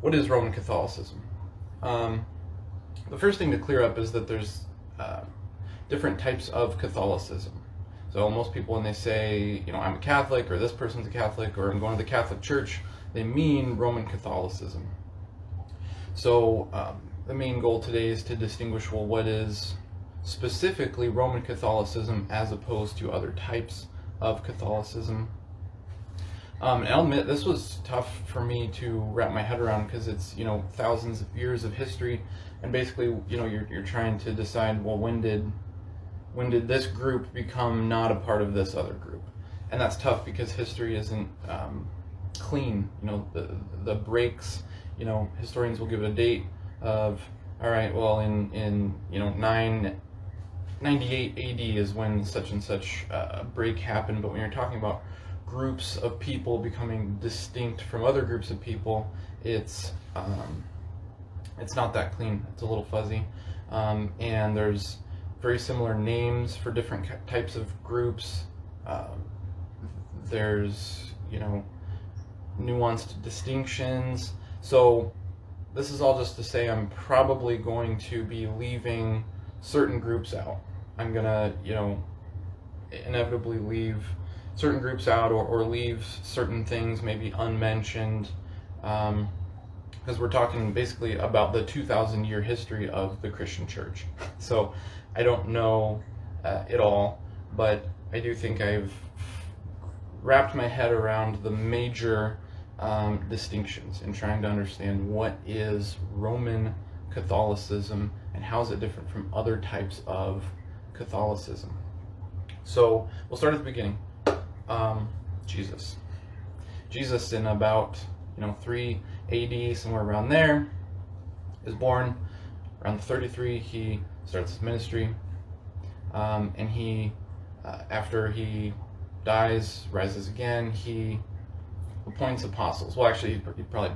What is Roman Catholicism? The first thing to clear up is that there's different types of Catholicism. So most people, when they say, I'm a Catholic, or this person's a Catholic, or I'm going to the Catholic Church, they mean Roman Catholicism. So the main goal today is to distinguish, well, what is specifically Roman Catholicism as opposed to other types of Catholicism. And I'll admit, this was tough for me to wrap my head around, because it's, thousands of years of history, and basically, you're trying to decide, well, when did this group become not a part of this other group? And that's tough because history isn't clean. The breaks, historians will give a date of, all right, well, in 998 AD is when such and such break happened. But when you're talking about groups of people becoming distinct from other groups of people, it's not that clean. It's a little fuzzy, and there's very similar names for different types of groups. There's nuanced distinctions. So this is all just to say I'm probably going to be leaving certain groups out. I'm gonna inevitably leave certain groups out, or leave certain things maybe unmentioned, because we're talking basically about the 2,000-year history of the Christian Church. So I don't know it all, but I do think I've wrapped my head around the major distinctions in trying to understand what is Roman Catholicism and how is it different from other types of Catholicism. So we'll start at the beginning. Jesus in about 3 AD, somewhere around there, is born. Around 33, he starts his ministry, and he, after he dies, rises again, he appoints apostles. Well, actually, he probably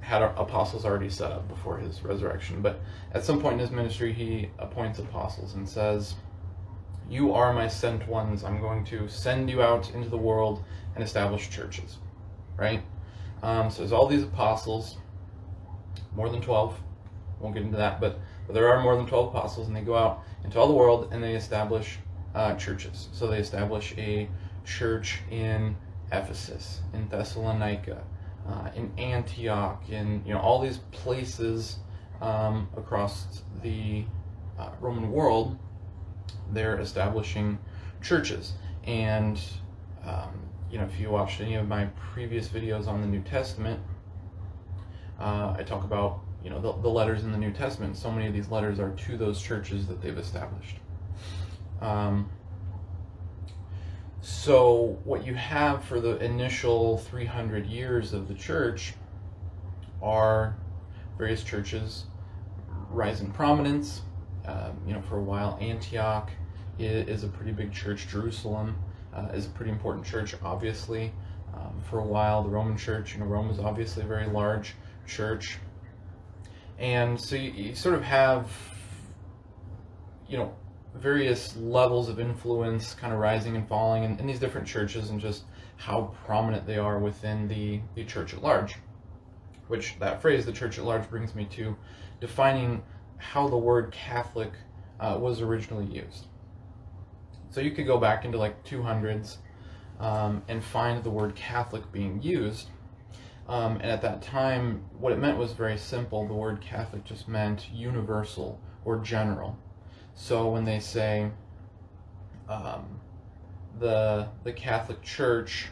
had apostles already set up before his resurrection, but at some point in his ministry, he appoints apostles and says, "You are my sent ones. I'm going to send you out into the world and establish churches," right? So there's all these apostles, more than 12. Won't get into that, but there are more than 12 apostles, and they go out into all the world and they establish churches. So they establish a church in Ephesus, in Thessalonica, in Antioch, in all these places across the Roman world. They're establishing churches. And if you watched any of my previous videos on the New Testament, I talk about the letters in the New Testament. So many of these letters are to those churches that they've established. So what you have for the initial 300 years of the church are various churches rise in prominence. For a while, Antioch is a pretty big church. Jerusalem is a pretty important church, obviously. For a while, the Roman Church, Rome was obviously a very large church. And so you sort of have, various levels of influence kind of rising and falling in these different churches, and just how prominent they are within the church at large. Which, that phrase, the church at large, brings me to defining how the word Catholic was originally used. So you could go back into 200s and find the word Catholic being used. And at that time, what it meant was very simple. The word Catholic just meant universal or general. So when they say the Catholic Church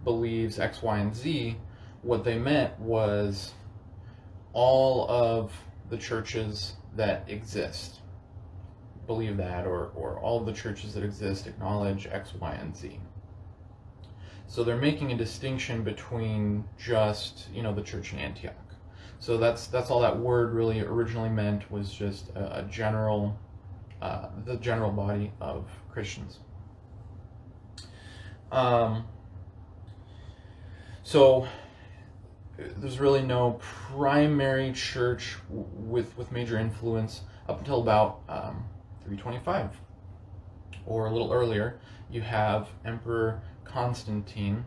believes X, Y, and Z, what they meant was all of the churches that exist believe that, or all of the churches that exist acknowledge X, Y, and Z. So they're making a distinction between just, the church in Antioch. So that's all that word really originally meant, was just a general, the general body of Christians. So there's really no primary church with major influence up until about 325, or a little earlier. You have Emperor Constantine,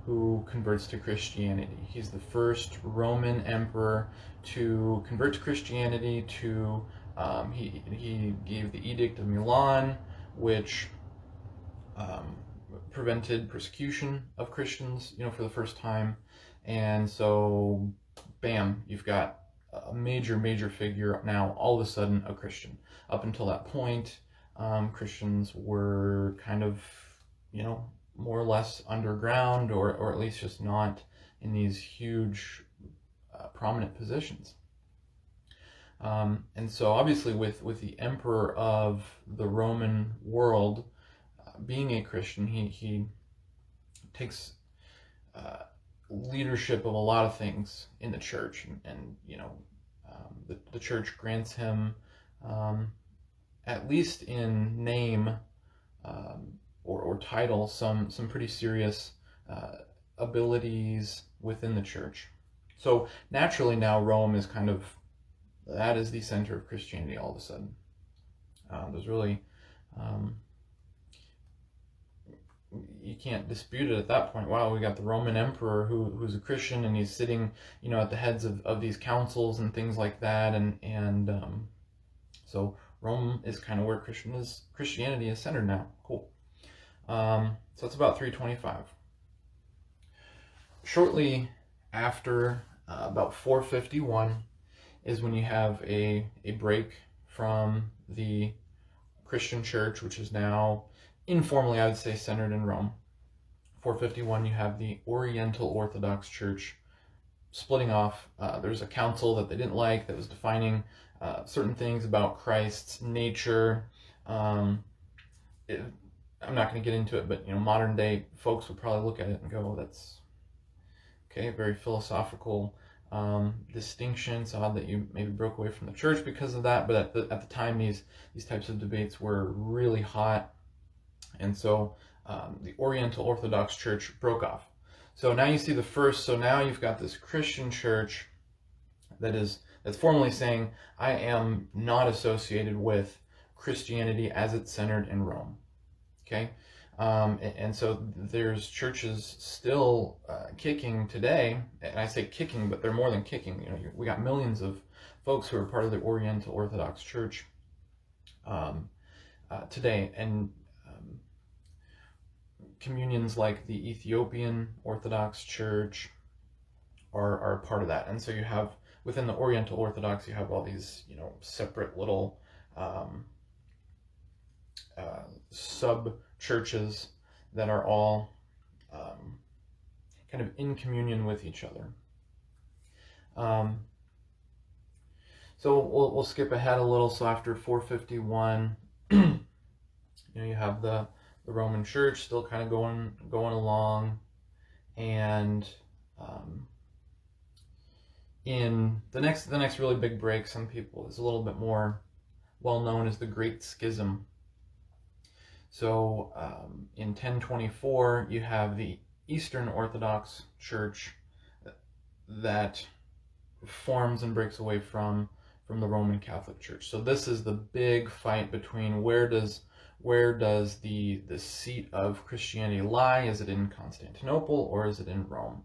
who converts to Christianity. He's the first Roman emperor to convert to Christianity. He gave the Edict of Milan, which prevented persecution of Christians, for the first time. And so, bam, you've got a major figure now, all of a sudden a Christian. Up until that point, Christians were kind of, more or less underground, or at least just not in these huge, prominent positions. And so obviously with the emperor of the Roman world being a Christian, he takes leadership of a lot of things in the church, and the church grants him, at least in name or title, some pretty serious abilities within the church. So naturally now Rome is that is the center of Christianity all of a sudden. There's really, you can't dispute it at that point. Wow, we got the Roman emperor who's a Christian, and he's sitting, at the heads of these councils and things like that, and so Rome is kind of where Christianity is centered now. Cool. So it's about 325. Shortly after, about 451, is when you have a break from the Christian church, which is now informally, I would say, centered in Rome. 451, you have the Oriental Orthodox Church splitting off. There's a council that they didn't like that was defining certain things about Christ's nature. I'm not going to get into it, but modern day folks would probably look at it and go, "That's okay, very philosophical distinction. It's odd that you maybe broke away from the church because of that." But at the time, these types of debates were really hot, and so the Oriental Orthodox Church broke off. So now you see the first. So now you've got this Christian church that's formally saying, "I am not associated with Christianity as it's centered in Rome." Okay. And so there's churches still kicking today, and I say kicking, but they're more than kicking. We got millions of folks who are part of the Oriental Orthodox Church today, and communions like the Ethiopian Orthodox Church are part of that. And so you have, within the Oriental Orthodox, you have all these separate little sub churches that are all kind of in communion with each other. So we'll skip ahead a little. So after 451, you have the Roman Church still kind of going along, and in the next really big break, some people is a little bit more well known as the Great Schism. So in 1024, you have the Eastern Orthodox Church that forms and breaks away from the Roman Catholic Church. So this is the big fight between where does the seat of Christianity lie? Is it in Constantinople or is it in Rome?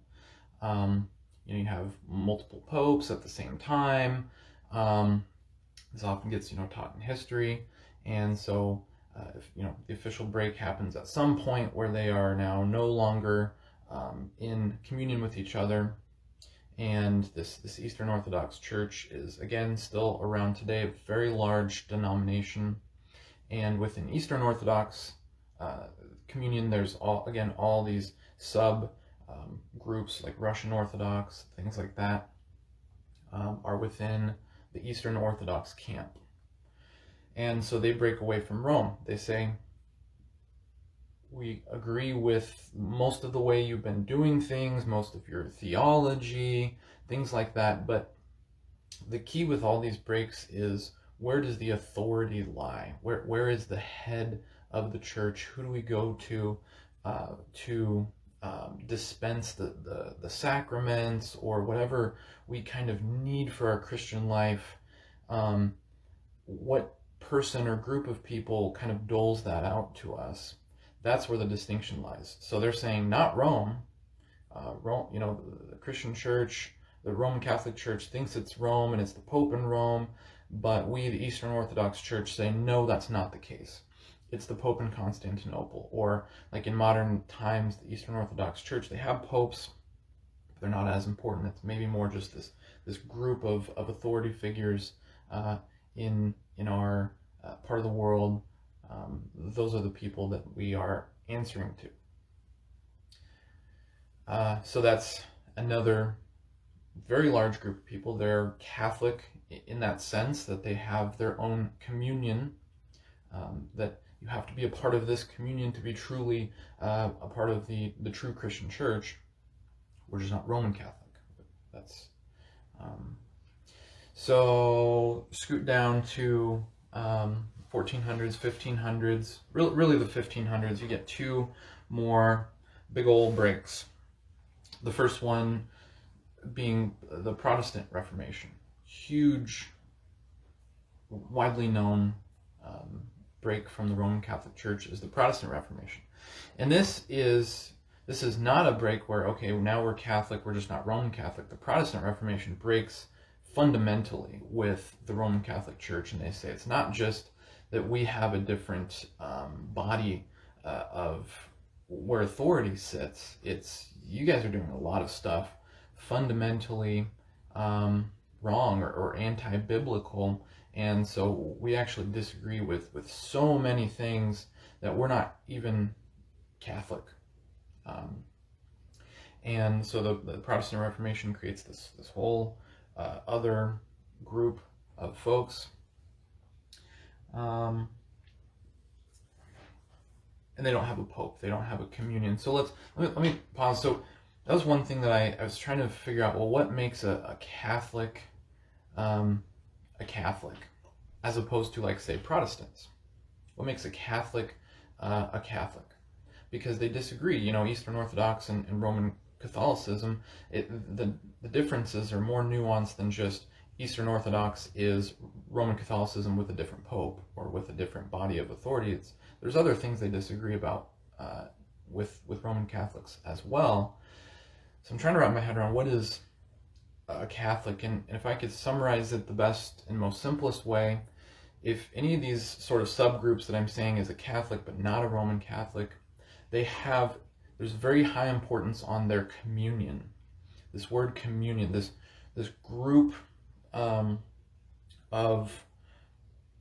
You have multiple popes at the same time. This often gets taught in history, and so if the official break happens at some point where they are now no longer in communion with each other, and this Eastern Orthodox Church is again still around today, a very large denomination. And within Eastern Orthodox communion, there's all these sub groups like Russian Orthodox, things like that, are within the Eastern Orthodox camp. And so they break away from Rome. They say, "We agree with most of the way you've been doing things, most of your theology, things like that, but the key with all these breaks is, where does the authority lie? Where is the head of the church? Who do we go to dispense the sacraments or whatever we kind of need for our Christian life? What person or group of people kind of doles that out to us?" That's where the distinction lies. So they're saying not Rome, the Christian Church, the Roman Catholic Church thinks it's Rome and it's the Pope in Rome, but we, the Eastern Orthodox Church, say no, that's not the case. It's the Pope in Constantinople. Or like in modern times, the Eastern Orthodox Church, they have popes, but they're not as important. It's maybe more just this group of authority figures in our part of the world. Those are the people that we are answering to. So that's another very large group of people. They're Catholic in that sense that they have their own communion, that you have to be a part of this communion to be truly a part of the true Christian Church. We're just not Roman Catholic. That's so scoot down to 1400s, 1500s, really the 1500s. You get two more big old breaks. The first one being the Protestant Reformation. Huge, widely known break from the Roman Catholic Church is the Protestant Reformation. And this is not a break where, okay, now we're Catholic, we're just not Roman Catholic. The Protestant Reformation breaks fundamentally with the Roman Catholic Church, and they say it's not just that we have a different body of where authority sits. It's you guys are doing a lot of stuff fundamentally wrong or anti-biblical, and so we actually disagree with so many things that we're not even Catholic. And so the Protestant Reformation creates this whole other group of folks. And they don't have a pope. They don't have a communion. So let me pause. So that was one thing that I was trying to figure out. Well, what makes a Catholic a Catholic, as opposed to, like, say, Protestants? What makes a Catholic a Catholic? Because they disagree. Eastern Orthodox and Roman Catholicism, the differences are more nuanced than just Eastern Orthodox is Roman Catholicism with a different pope or with a different body of authority. There's other things they disagree about with Roman Catholics as well. So I'm trying to wrap my head around what is a Catholic, and if I could summarize it the best and most simplest way, if any of these sort of subgroups that I'm saying is a Catholic but not a Roman Catholic, there's very high importance on their communion. This word communion, this group of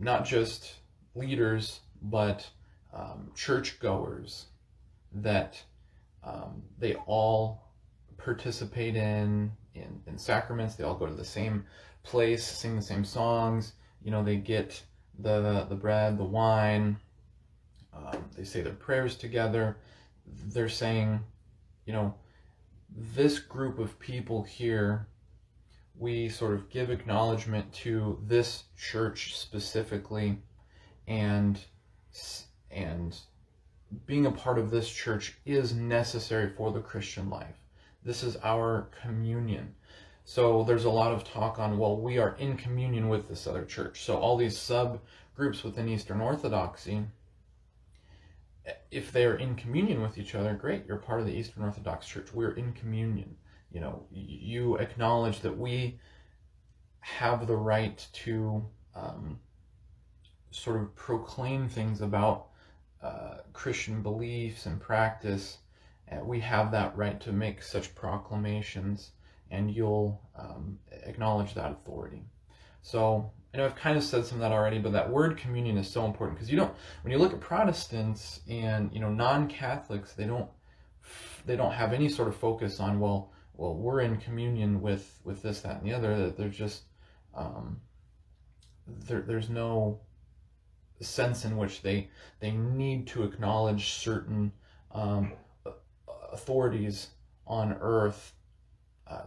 not just leaders but churchgoers that they all participate in sacraments. They all go to the same place, sing the same songs. They get the bread, the wine. They say their prayers together. They're saying, this group of people here, we sort of give acknowledgement to this church specifically, and being a part of this church is necessary for the Christian life. This is our communion. So there's a lot of talk on, well, we are in communion with this other church. So all these subgroups within Eastern Orthodoxy, if they're in communion with each other, great, you're part of the Eastern Orthodox Church. We're in communion. You acknowledge that we have the right to sort of proclaim things about Christian beliefs and practice. We have that right to make such proclamations, and you'll acknowledge that authority. So I know I've kind of said some of that already, but that word communion is so important, because when you look at Protestants and non-Catholics, they don't have any sort of focus on well we're in communion with this, that, and the other. That they're just there's no sense in which they need to acknowledge certain authorities on earth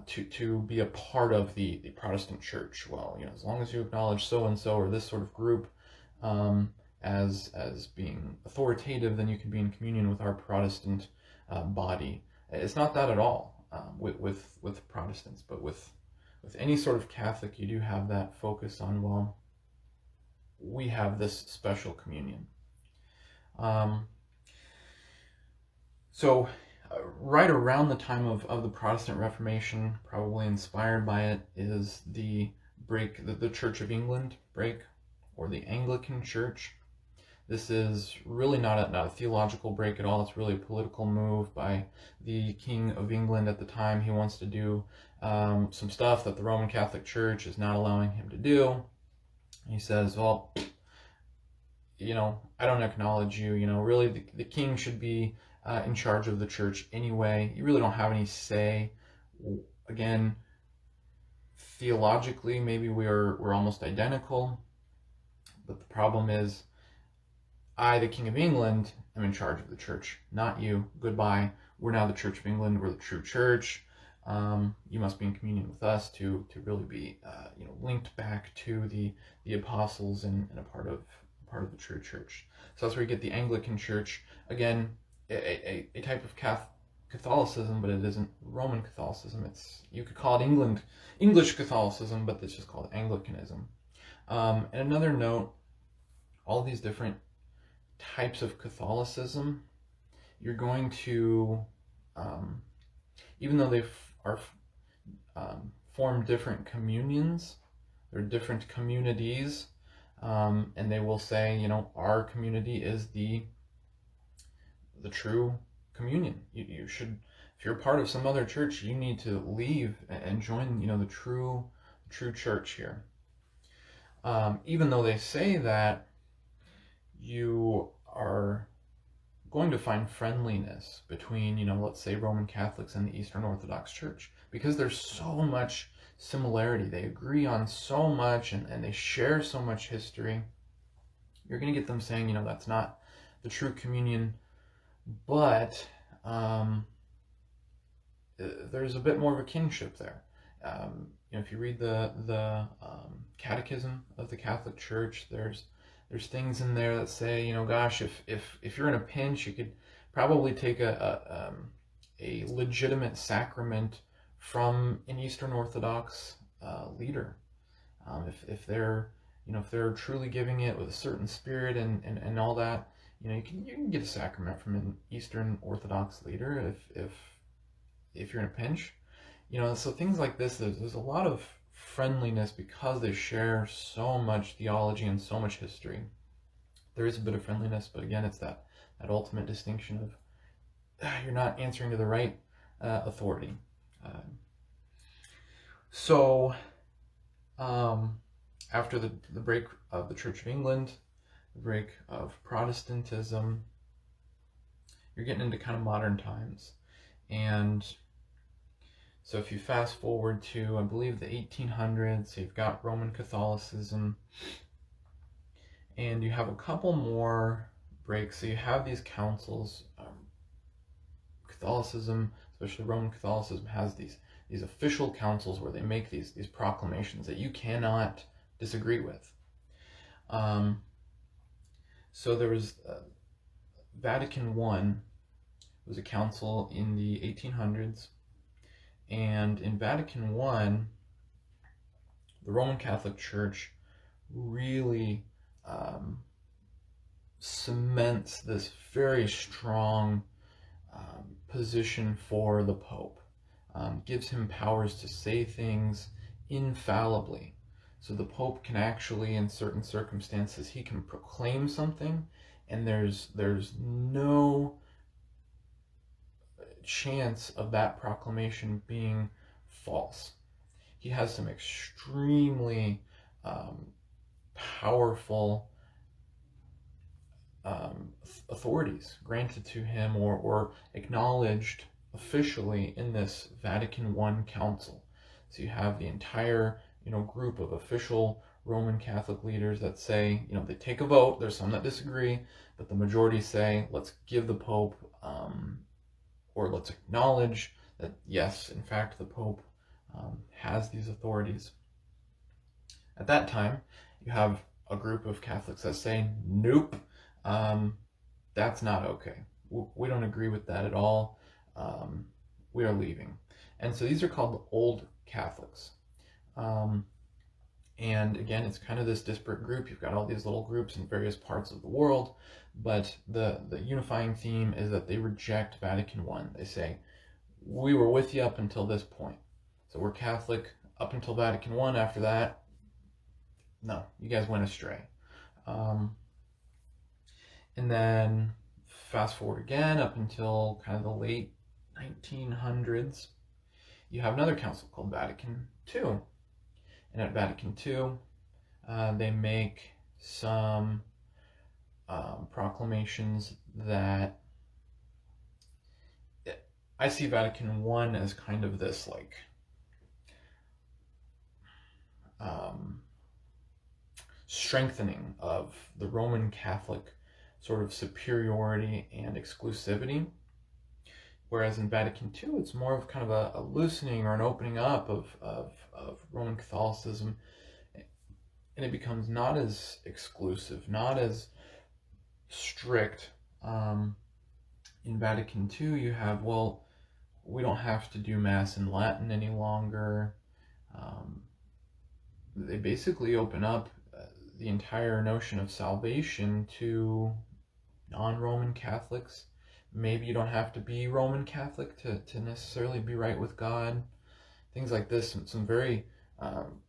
to be a part of the Protestant church. Well, as long as you acknowledge so and so or this sort of group as being authoritative, then you can be in communion with our Protestant body. It's not that at all with Protestants, but with any sort of Catholic, you do have that focus on, well, we have this special communion. So right around the time of the Protestant Reformation, probably inspired by it, is the break, the Church of England break, or the Anglican Church. This is really not a theological break at all. It's really a political move by the King of England at the time. He wants to do some stuff that the Roman Catholic Church is not allowing him to do. He says, well, I don't acknowledge you. Really the king should be in charge of the church anyway. You really don't have any say. Again, theologically, maybe we're almost identical, but the problem is, I, the King of England, am in charge of the church, not you. Goodbye. We're now the Church of england. We're the true church. You must be in communion with us to really be linked back to the apostles and a part of the true church. So that's where you get the Anglican Church. Again, a type of Catholicism, but it isn't Roman Catholicism. You could call it English Catholicism, but it's just called Anglicanism. And another note, all these different types of Catholicism, you're going to, even though they form different communions, they're different communities, and they will say, our community is the true communion. You should, if you're part of some other church, you need to leave and join, the true church here. Even though they say that, you are going to find friendliness between, let's say Roman Catholics and the Eastern Orthodox Church, because there's so much similarity. They agree on so much, and they share so much history. You're going to get them saying, that's not the true communion, but there's a bit more of a kinship there. If you read the Catechism of the Catholic Church, there's things in there that say, gosh, if you're in a pinch, you could probably take a legitimate sacrament from an Eastern Orthodox leader, if they're truly giving it with a certain spirit and all that. You can get a sacrament from an Eastern Orthodox leader if you're in a pinch. So things like this, there's a lot of friendliness because they share so much theology and so much history. There is a bit of friendliness, but again, it's that ultimate distinction of you're not answering to the right authority. So after the break of the Church of England, the break of Protestantism, you're getting into kind of modern times. And so if you fast forward to, I believe, the 1800s, so you've got Roman Catholicism, and you have a couple more breaks. So you have these councils. Catholicism, especially Roman Catholicism, has these official councils where they make these proclamations that you cannot disagree with. So there was Vatican I was a council in the 1800s. And in Vatican I, the Roman Catholic Church really cements this very strong position for the Pope, gives him powers to say things infallibly. So the Pope can actually, in certain circumstances, he can proclaim something, and there's no chance of that proclamation being false. He has some extremely powerful authorities granted to him or acknowledged officially in this Vatican I council. So you have the entire group of official Roman Catholic leaders that say, they take a vote. There's some that disagree, but the majority say, let's give the Pope or let's acknowledge that, yes, in fact, the Pope has these authorities. At that time, you have a group of Catholics that say, nope, that's not okay. We don't agree with that at all. We are leaving. And so these are called the Old Catholics. And again, it's kind of this disparate group. You've got all these little groups in various parts of the world, but the unifying theme is that they reject Vatican I. They say, we were with you up until this point. So we're Catholic up until Vatican I. After that, no, you guys went astray. And then fast forward again up until kind of the late 1900s, you have another council called Vatican II. And at Vatican II, they make some proclamations that I see Vatican I as kind of this like strengthening of the Roman Catholic sort of superiority and exclusivity. Whereas in Vatican II, it's more of kind of a loosening or an opening up of Roman Catholicism. And it becomes not as exclusive, not as strict. In Vatican II, you have, well, we don't have to do Mass in Latin any longer. They basically open up the entire notion of salvation to non-Roman Catholics. Maybe you don't have to be Roman Catholic to necessarily be right with God. Things like this, some very some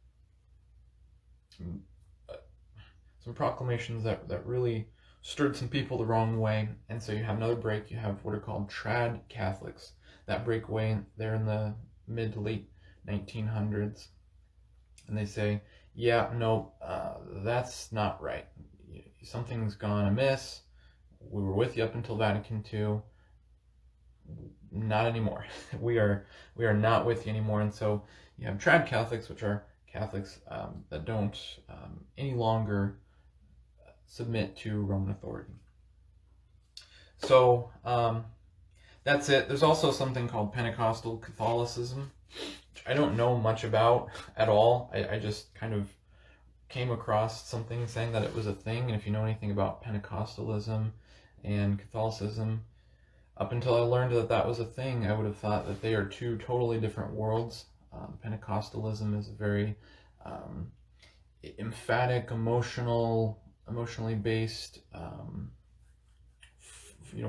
proclamations that really stirred some people the wrong way. And so you have another break. You have what are called trad Catholics that break away there in the mid to late 1900s, and they say, yeah, no, that's not right. Something's gone amiss. We were with you up until Vatican II. Not anymore. We are not with you anymore. And so you have trad Catholics, which are Catholics that don't any longer submit to Roman authority. So that's it. There's also something called Pentecostal Catholicism, which I don't know much about at all. I just kind of came across something saying that it was a thing. And if you know anything about Pentecostalism and Catholicism, up until I learned that that was a thing, I would have thought that they are two totally different worlds. Pentecostalism is a very emphatic, emotionally based,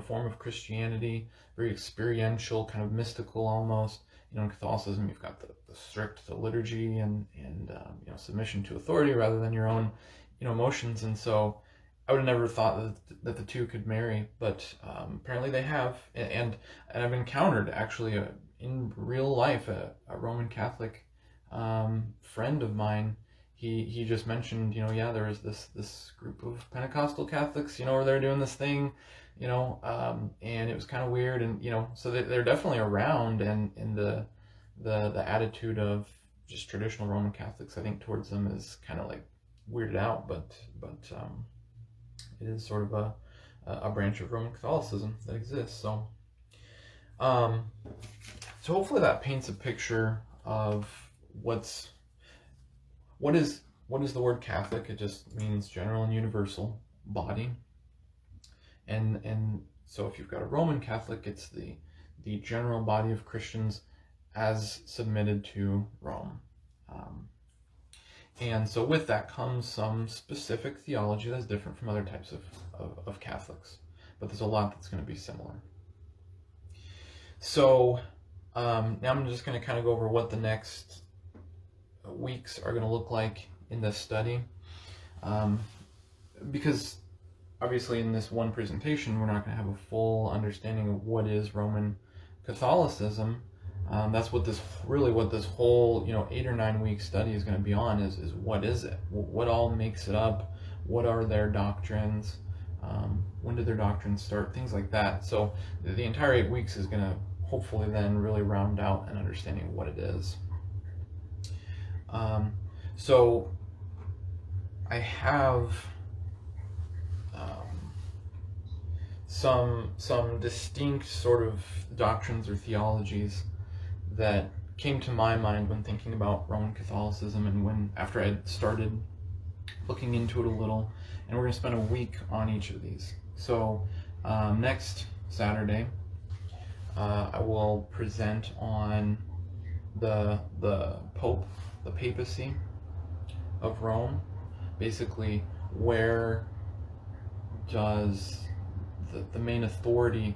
form of Christianity, very experiential, kind of mystical almost. In Catholicism, you've got the strict, the liturgy and submission to authority rather than your own, emotions. And so I would have never thought that the two could marry, but apparently they have. And I've encountered actually in real life a Roman Catholic friend of mine. He just mentioned, there was this group of Pentecostal Catholics, where they're doing this thing, and it was kind of weird, and so they're definitely around, and the attitude of just traditional Roman Catholics, I think, towards them is kind of like weirded out, but it is sort of a branch of Roman Catholicism that exists. So hopefully that paints a picture of what is the word Catholic. It just means general and universal body. And so if you've got a Roman Catholic, it's the general body of Christians as submitted to Rome. And so with that comes some specific theology that's different from other types of Catholics. But there's a lot that's going to be similar. So now I'm just going to kind of go over what the next weeks are going to look like in this study. Because obviously in this one presentation, we're not going to have a full understanding of what is Roman Catholicism. That's what this whole 8 or 9 week study is going to be on, is what is it? What all makes it up? What are their doctrines? When did their doctrines start? Things like that. So the entire 8 weeks is going to hopefully then really round out an understanding of what it is. So I have some distinct sort of doctrines or theologies that came to my mind when thinking about Roman Catholicism, and after I had started looking into it a little. And we're going to spend a week on each of these. So next Saturday, I will present on the Pope, the Papacy, of Rome. Basically, where does the main authority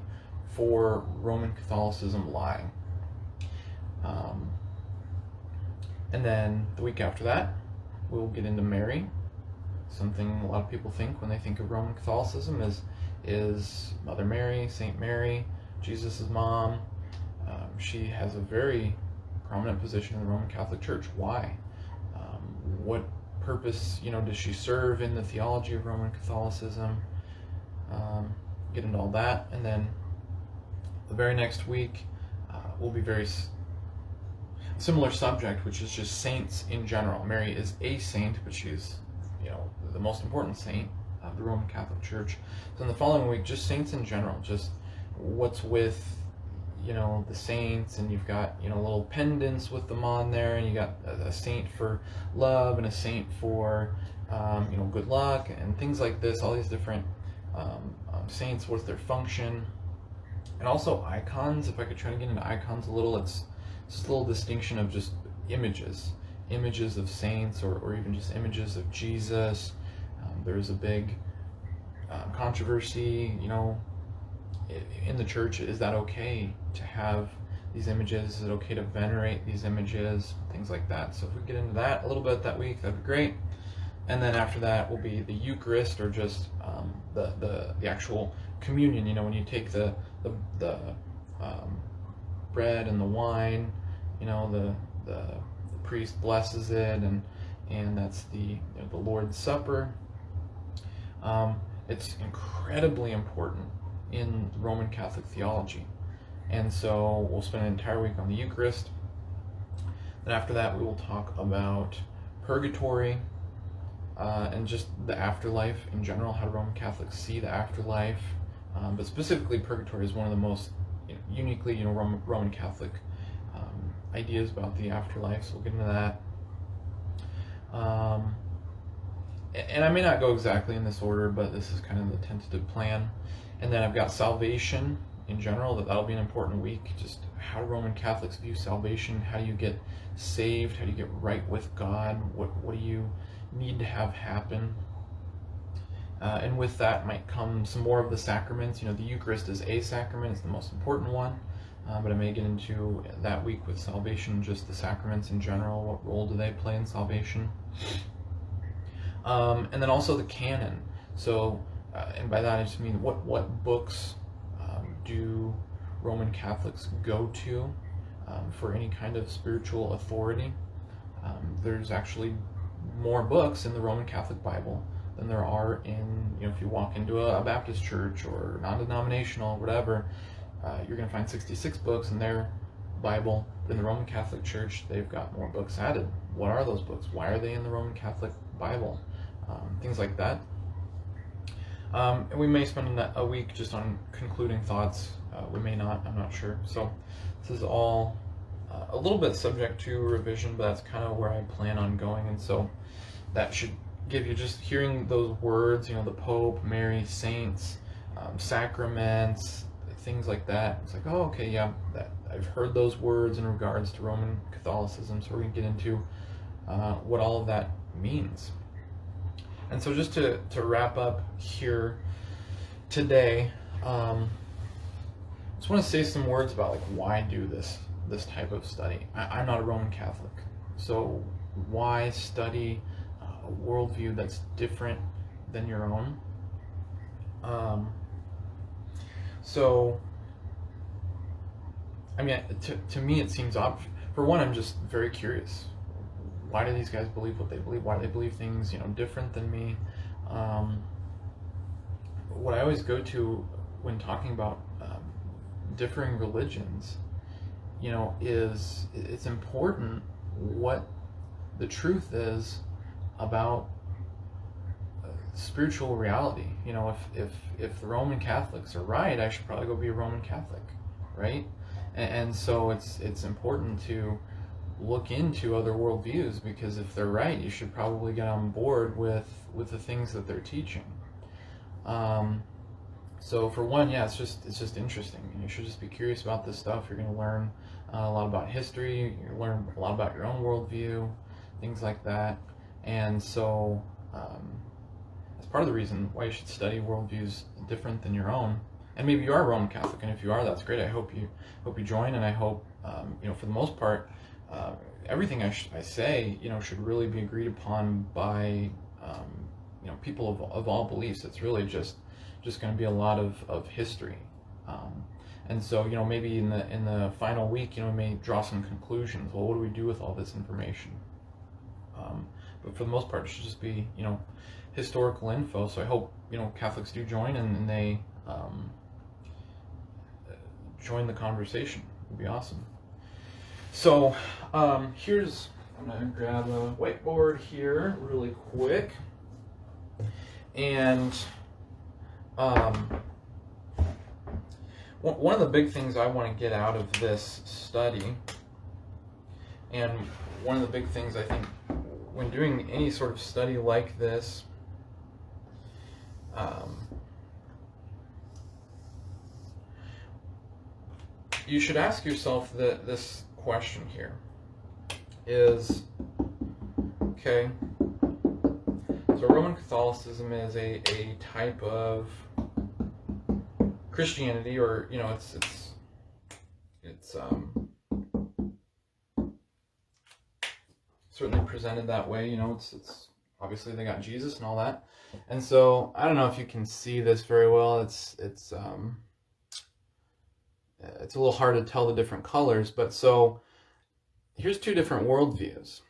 for Roman Catholicism lie? And then the week after that, we'll get into Mary. Something a lot of people think when they think of Roman Catholicism is Mother Mary, Saint Mary, Jesus' mom. She has a very prominent position in the Roman Catholic Church. Why? What purpose, does she serve in the theology of Roman Catholicism? Get into all that, and then the very next week will be very similar subject, which is just saints in general. Mary is a saint, but she's, the most important saint of the Roman Catholic Church. So in the following week, just saints in general, just what's with, the saints, and you've got, little pendants with them on there, and you got a saint for love and a saint for, good luck and things like this, all these different saints, what's their function, and also icons. If I could try to get into icons a little, it's just a little distinction of just images of saints, or even just images of Jesus. There's a big controversy, in the church. Is that okay to have these images? Is it okay to venerate these images? Things like that. So if we get into that a little bit that week, that'd be great. And then after that will be the Eucharist, or just the actual communion. When you take the bread and the wine, the priest blesses it, and that's the Lord's Supper. It's incredibly important in Roman Catholic theology, and so we'll spend an entire week on the Eucharist. Then after that, we will talk about Purgatory, and just the afterlife in general. How do Roman Catholics see the afterlife? But specifically, Purgatory is one of the most uniquely, Roman Catholic ideas about the afterlife. So we'll get into that. And I may not go exactly in this order, but this is kind of the tentative plan. And then I've got salvation in general. That'll be an important week. Just how do Roman Catholics view salvation? How do you get saved? How do you get right with God? What do you need to have happen? And with that might come some more of the sacraments. The Eucharist is a sacrament. It's the most important one. But I may get into that week with salvation, just the sacraments in general. What role do they play in salvation? And then also the canon. So, and by that I just mean what books do Roman Catholics go to for any kind of spiritual authority? There's actually more books in the Roman Catholic Bible than there are in, if you walk into a Baptist church or non-denominational, whatever, you're going to find 66 books in their Bible. But in the Roman Catholic Church, they've got more books added. What are those books? Why are they in the Roman Catholic Bible? Things like that. And we may spend a week just on concluding thoughts. We may not, I'm not sure. So this is all a little bit subject to revision, but that's kind of where I plan on going. And so that should give you, just hearing those words, the Pope, Mary, saints, sacraments, things like that. It's like, oh, okay, yeah, I've heard those words in regards to Roman Catholicism. So we're going to get into what all of that means. And so just to wrap up here today, just want to say some words about why do this type of study. I'm not a Roman Catholic, so why study a worldview that's different than your own? So, I mean, to me it seems obvious. For one, I'm just very curious. Why do these guys believe what they believe? Why do they believe things, different than me? What I always go to when talking about differing religions, is it's important what the truth is about spiritual reality. If the Roman Catholics are right, I should probably go be a Roman Catholic, right? And so it's important to look into other worldviews, because if they're right, you should probably get on board with the things that they're teaching. So for one, yeah, it's just interesting. You should just be curious about this stuff. You're going to learn a lot about history. You learn a lot about your own worldview, things like that. And so that's part of the reason why you should study worldviews different than your own. And maybe you are Roman Catholic, and if you are, that's great. I hope you join, and I hope for the most part, everything I say should really be agreed upon by people of all beliefs. It's really just going to be a lot of history, and so maybe in the final week we may draw some conclusions. Well, what do we do with all this information? But for the most part, it should just be historical info. So I hope Catholics do join, and they join the conversation. It would be awesome. So I'm gonna grab a whiteboard here really quick, and one of the big things I want to get out of this study, and one of the big things I think when doing any sort of study like this, you should ask yourself this question here is, okay, so Roman Catholicism is a type of Christianity, or it's certainly presented that way. It's obviously they got Jesus and all that, and so I don't know if you can see this very well. It's a little hard to tell the different colors, but so here's two different worldviews,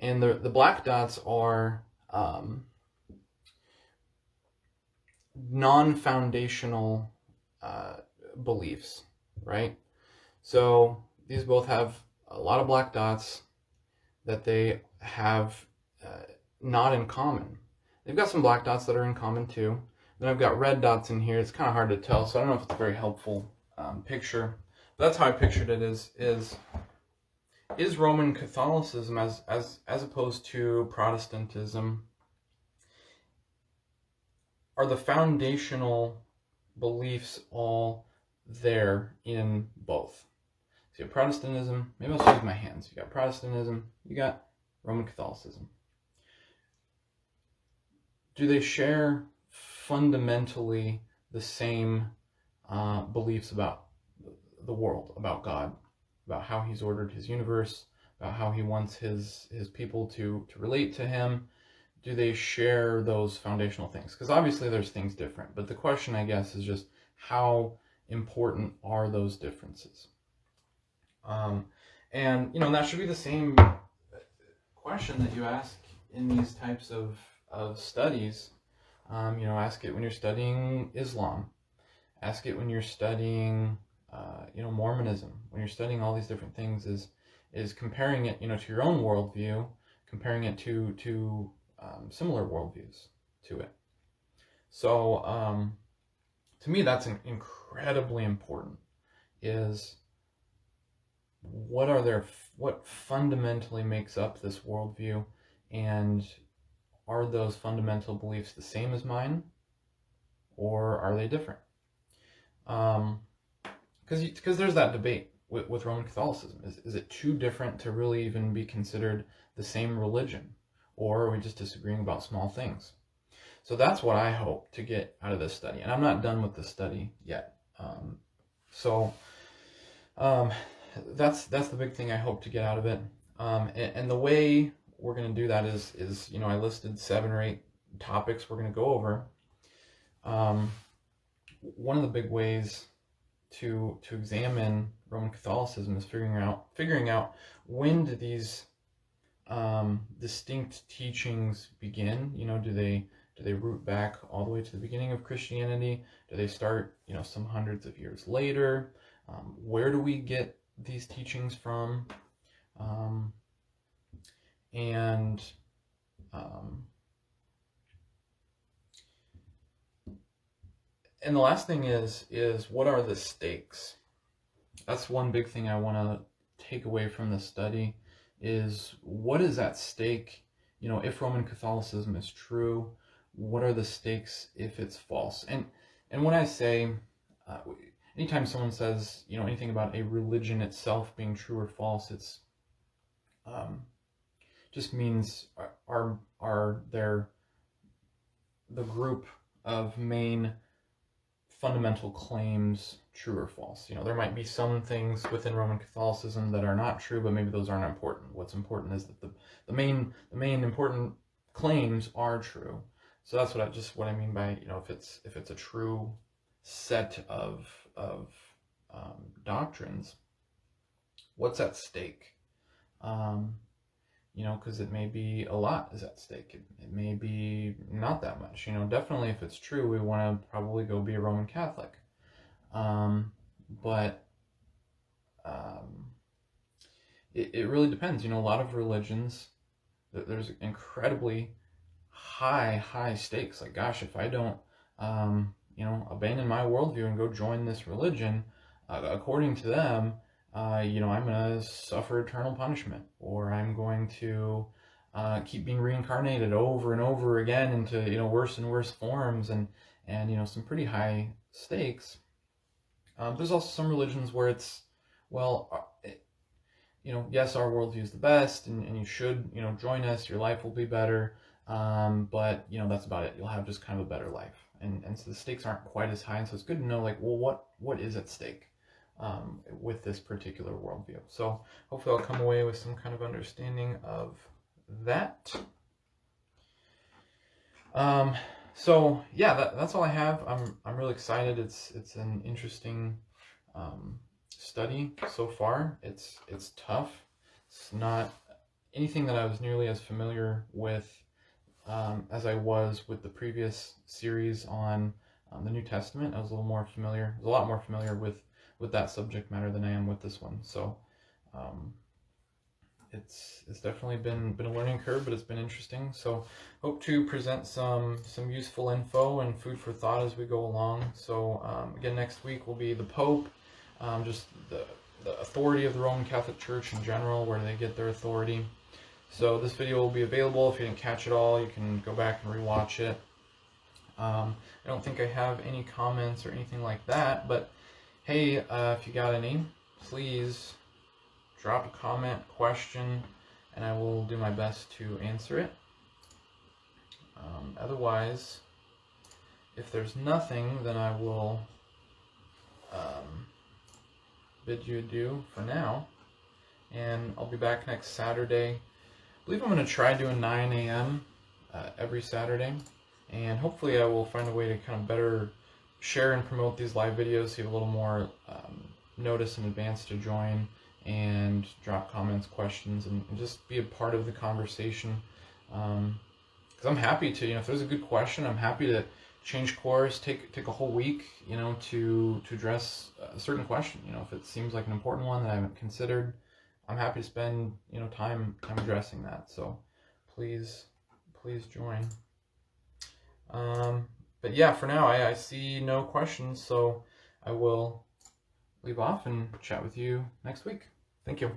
and the black dots are non-foundational beliefs, right? So these both have a lot of black dots that they have not in common. They've got some black dots that are in common too. Then I've got red dots in here. It's kind of hard to tell, so I don't know if it's a very helpful picture. But that's how I pictured it. Is Roman Catholicism as opposed to Protestantism, are the foundational beliefs all there in both? So you have Protestantism. Maybe I'll use my hands. You got Protestantism. You got Roman Catholicism. Do they share fundamentally the same beliefs about the world, about God, about how he's ordered his universe, about how he wants his people to relate to him? Do they share those foundational things? Because obviously there's things different, but the question, I guess, is just how important are those differences? And that should be the same question that you ask in these types of studies. Ask it when you're studying Islam. Ask it when you're studying, Mormonism. When you're studying all these different things, is comparing it, to your own worldview, comparing it to similar worldviews to it. So, to me, that's incredibly important. Is what fundamentally makes up this worldview, and are those fundamental beliefs the same as mine, or are they different? Because there's that debate with Roman Catholicism. Is it too different to really even be considered the same religion, or are we just disagreeing about small things? So that's what I hope to get out of this study, and I'm not done with this study yet. That's the big thing I hope to get out of it. And the way we're going to do that is I listed 7 or 8 topics we're going to go over. One of the big ways to examine Roman Catholicism is figuring out when do these distinct teachings begin. Do they root back all the way to the beginning of Christianity? Do they start some hundreds of years later? Where do we get these teachings from? And the last thing is what are the stakes? That's one big thing I want to take away from this study, is what is at stake? If Roman Catholicism is true, what are the stakes if it's false? And when I say, anytime someone says, anything about a religion itself being true or false, it's just means, are there the group of main fundamental claims true or false? There might be some things within Roman Catholicism that are not true, but maybe those aren't important. What's important is that the main important claims are true. So that's what I mean by, if it's a true set of doctrines, what's at stake? Because it may be a lot is at stake. It may be not that much. Definitely if it's true, we want to probably go be a Roman Catholic. But it really depends. A lot of religions, there's incredibly high stakes. Like, gosh, if I don't, abandon my worldview and go join this religion, according to them, I'm going to suffer eternal punishment, or I'm going to keep being reincarnated over and over again into, worse and worse forms, and some pretty high stakes. There's also some religions where it's, yes, our worldview is the best, and you should, join us, your life will be better, but, that's about it. You'll have just kind of a better life. And so the stakes aren't quite as high, and so it's good to know, what is at stake with this particular worldview. So hopefully I'll come away with some kind of understanding of that. So yeah, that's all I have. I'm really excited. It's an interesting study so far. It's tough. It's not anything that I was nearly as familiar with as I was with the previous series on the New Testament. I was a lot more familiar with that subject matter than I am with this one. So it's definitely been a learning curve, but it's been interesting. So hope to present some useful info and food for thought as we go along. So again, next week will be the Pope, just the authority of the Roman Catholic Church in general, where they get their authority. So this video will be available. If you didn't catch it all, you can go back and rewatch it. I don't think I have any comments or anything like that, but hey, if you got any, please drop a comment, question, and I will do my best to answer it. Otherwise, if there's nothing, then I will bid you adieu for now, and I'll be back next Saturday. I believe I'm going to try doing 9 a.m. Every Saturday, and hopefully I will find a way to kind of better share and promote these live videos, so you have a little more notice in advance to join and drop comments, questions, and just be a part of the conversation. Because I'm happy to, if there's a good question, I'm happy to change course, take a whole week, to address a certain question. If it seems like an important one that I haven't considered, I'm happy to spend, time addressing that. So please join. But yeah, for now, I see no questions, so I will leave off and chat with you next week. Thank you.